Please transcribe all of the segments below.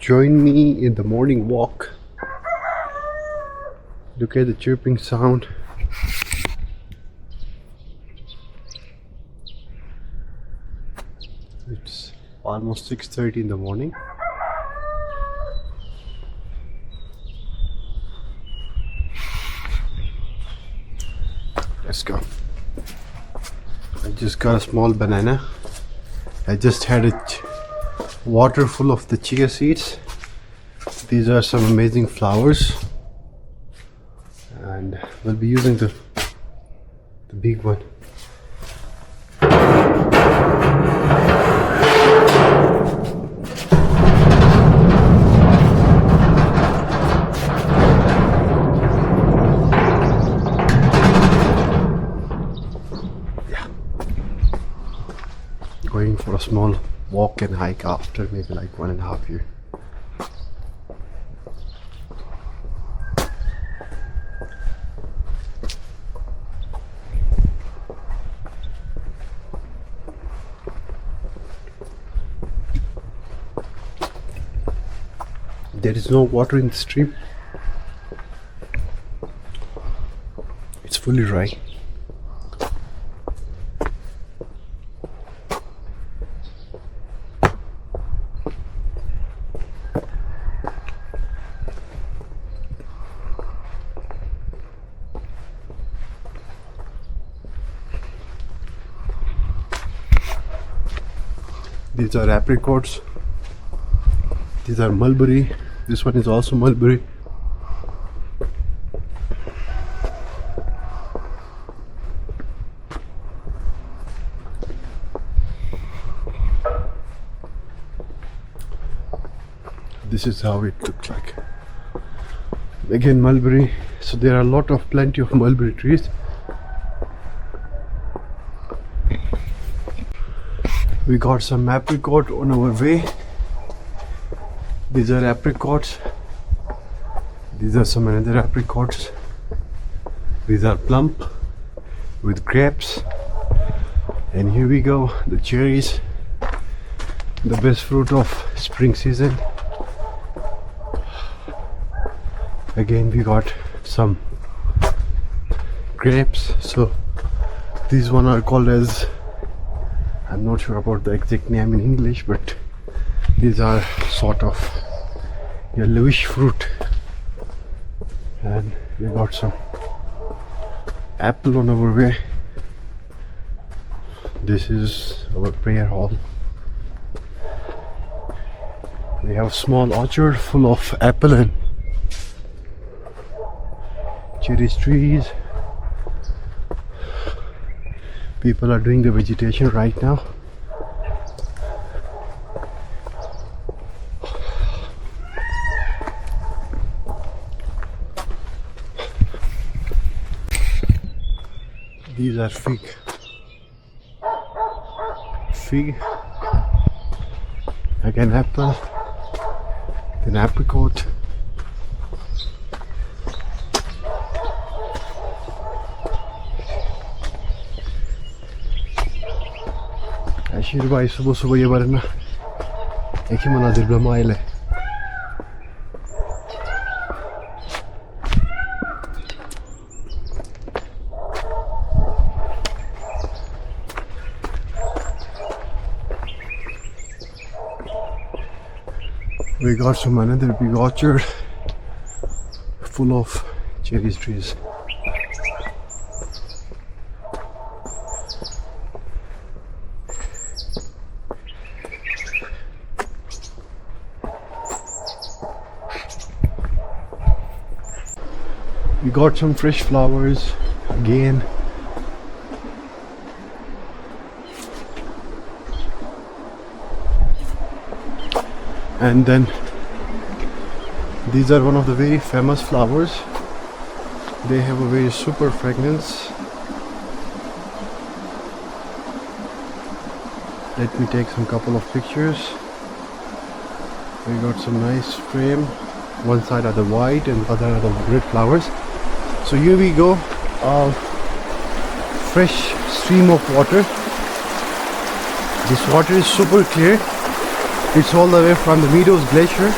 Join me in the morning walk. Look at the chirping sound. It's almost 6:30 in the morning. Let's go. I just got a small banana. I just had a water full of the chia seeds. These are some amazing flowers, and we'll be using the big one. Going for a small walk and hike after maybe like 1.5 years. There is no water in the stream. It's fully dry. These are apricots. These are mulberry. This one is also mulberry. This is how it looks like. Again, mulberry. So there are plenty of mulberry trees. We got some apricot on our way. These are apricots. These are some another apricots. These are plump with grapes. And here we go, the cherries, the best fruit of spring season. Again, we got some grapes. So these one are called as, I'm not sure about the exact name in English, but these are sort of yellowish fruit. And we got some apple on our way. This is our prayer hall. We have a small orchard full of apple and cherry trees. People are doing the vegetation right now. These are fig, again apple, then apricot. Ashir bhai subuh ye barna ekhi manadir blamaile. We got some another big orchard full of cherry trees. We got some fresh flowers again. And then these are one of the very famous flowers. They have a very super fragrance. Let me take some couple of pictures. We got some nice frame. One side are the white and the other are the red flowers. So here we go, fresh stream of water. This water is super clear. It's all the way from the Meadows Glacier.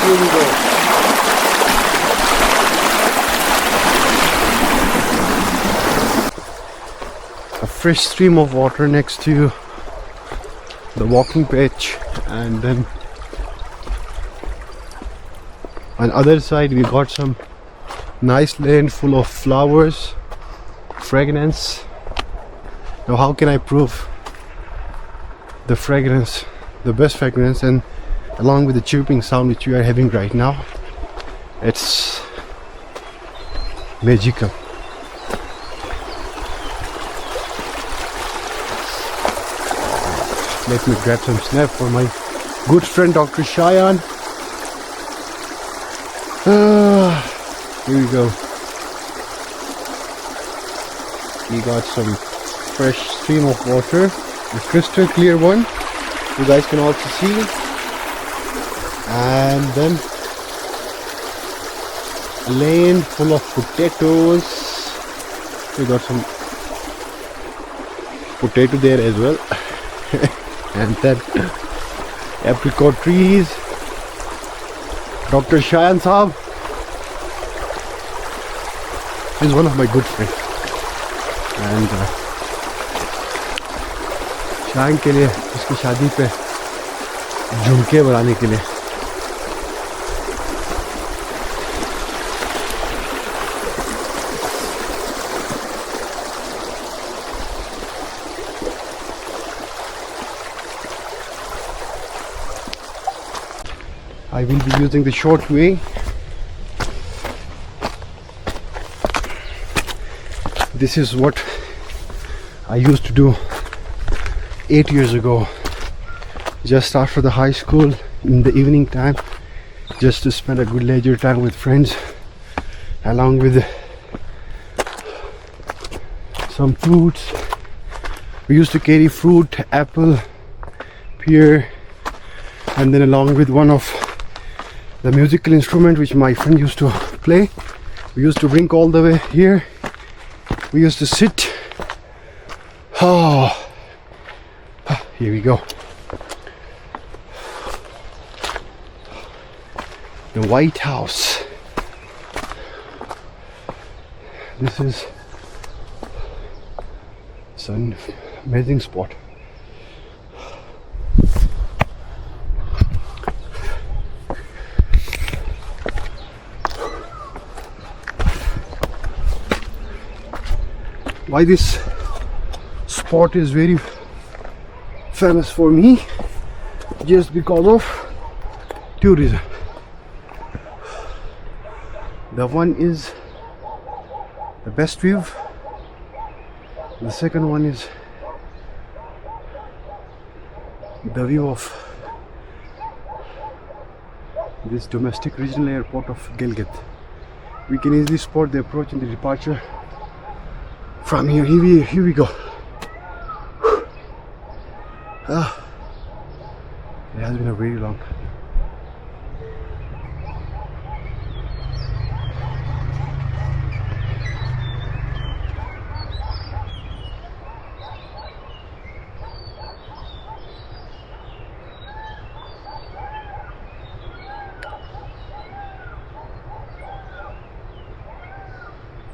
Here we go. A fresh stream of water next to the walking pitch, and then on other side we got some nice lane full of flowers, fragrance. Now how can I prove the fragrance, the best fragrance, and along with the chirping sound which we are having right now, it's magical. Let me grab some snap for my good friend Dr. Cheyenne. Here we go. We got some fresh stream of water, a crystal clear one, you guys can also see. And then a lane full of potatoes. We got some potato there as well. And then apricot trees. Dr. Cheyenne Saab is one of my good friends, and Cheyenne के लिए उसकी शादी पे झुमके बनाने के लिए I will be using the short way. This is what I used to do 8 years ago, just after the high school in the evening time, just to spend a good leisure time with friends, along with some fruits. We used to carry fruit, apple, pear, and then along with one of the musical instrument which my friend used to play, we used to bring all the way here. We used to sit. Here we go. The White House. This is an amazing spot. Why this spot is very famous for me? Just because of tourism. The one is the best view. The second one is the view of this domestic regional airport of Gilgit. We can easily spot the approach and the departure from here. Here we go. It has been a very long.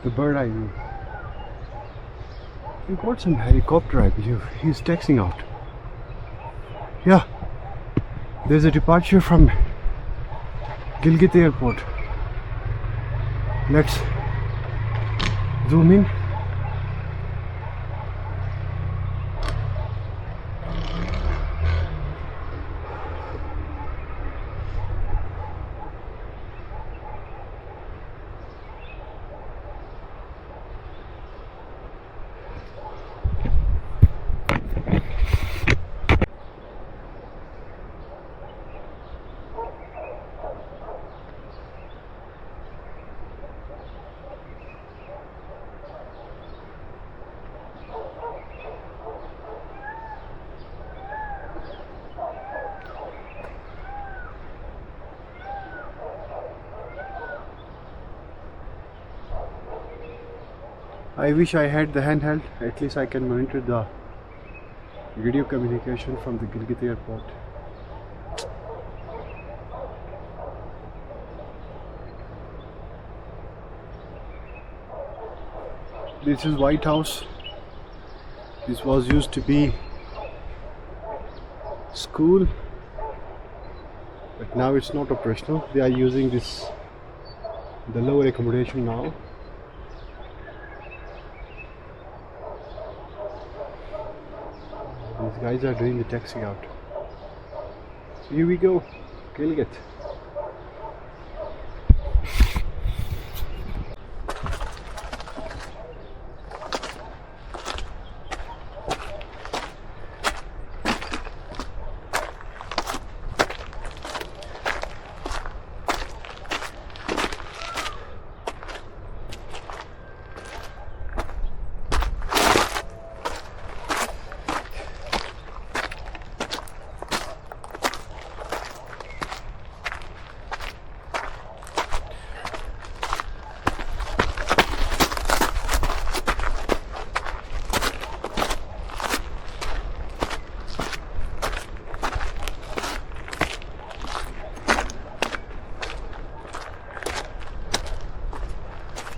The bird eye view. We got some helicopter, I believe. He's taxiing out. Yeah, there's a departure from Gilgit airport. Let's zoom in. I wish I had the handheld, at least I can monitor the video communication from the Gilgit airport. This is White House. This was used to be school, but now it's not operational. They are using this, the lower accommodation now. These guys are doing the taxi out. So here we go, Gilgit.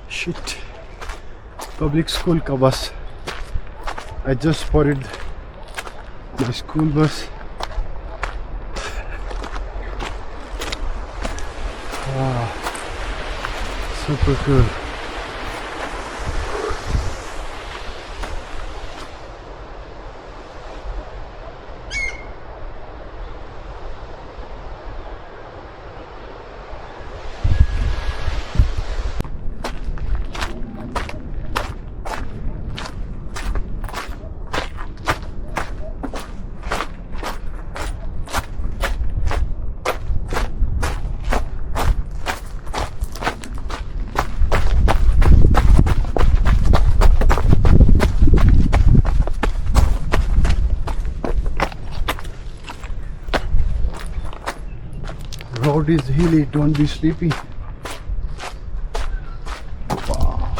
Shit, public school ka bus. I just spotted my school bus. Wow, super cool. Road is hilly, don't be sleepy. Wow.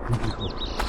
Beautiful.